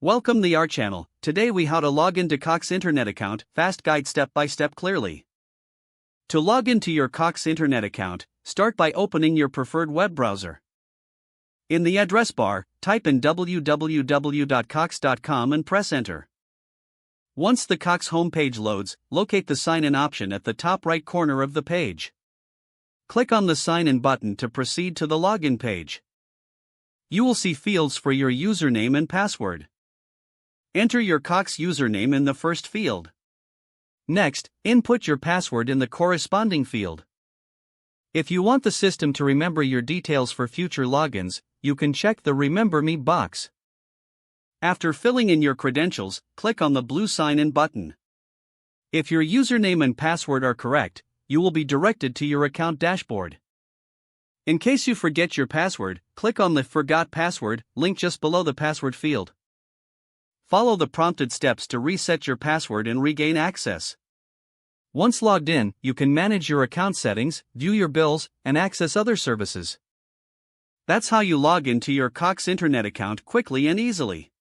Welcome the our channel. Today we how to log into Cox Internet account, fast guide step by step clearly. To log into your Cox Internet account, start by opening your preferred web browser. In the address bar, type in www.cox.com and press enter. Once the Cox homepage loads, locate the sign in option at the top right corner of the page. Click on the sign in button to proceed to the login page. You will see fields for your username and password. Enter your Cox username in the first field. Next, input your password in the corresponding field. If you want the system to remember your details for future logins, you can check the Remember Me box. After filling in your credentials, click on the blue sign in button. If your username and password are correct, you will be directed to your account dashboard. In case you forget your password, click on the Forgot Password link just below the password field. Follow the prompted steps to reset your password and regain access. Once logged in, you can manage your account settings, view your bills, and access other services. That's how you log into your Cox Internet account quickly and easily.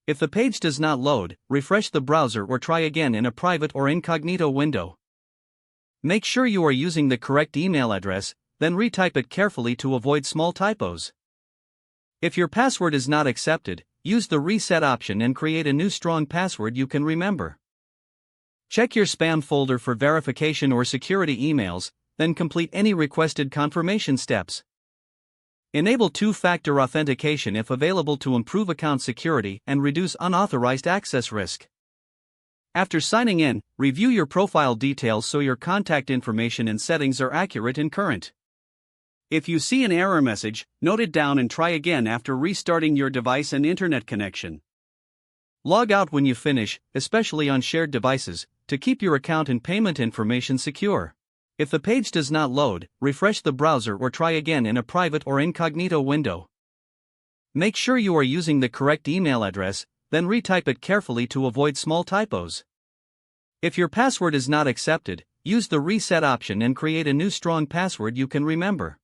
If the page does not load, refresh the browser or try again in a private or incognito window. Make sure you are using the correct email address, then retype it carefully to avoid small typos. If your password is not accepted, use the reset option and create a new strong password you can remember. Check your spam folder for verification or security emails, then complete any requested confirmation steps. Enable two-factor authentication if available to improve account security and reduce unauthorized access risk. After signing in, review your profile details so your contact information and settings are accurate and current. If you see an error message, note it down and try again after restarting your device and internet connection. Log out when you finish, especially on shared devices, to keep your account and payment information secure. If the page does not load, refresh the browser or try again in a private or incognito window. Make sure you are using the correct email address, then retype it carefully to avoid small typos. If your password is not accepted, use the reset option and create a new strong password you can remember.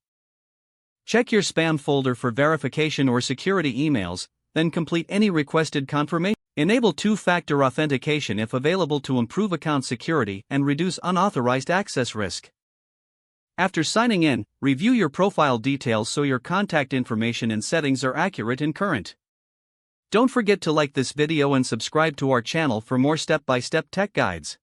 Check your spam folder for verification or security emails, then complete any requested confirmation. Enable two-factor authentication if available to improve account security and reduce unauthorized access risk. After signing in, review your profile details so your contact information and settings are accurate and current. Don't forget to like this video and subscribe to our channel for more step-by-step tech guides.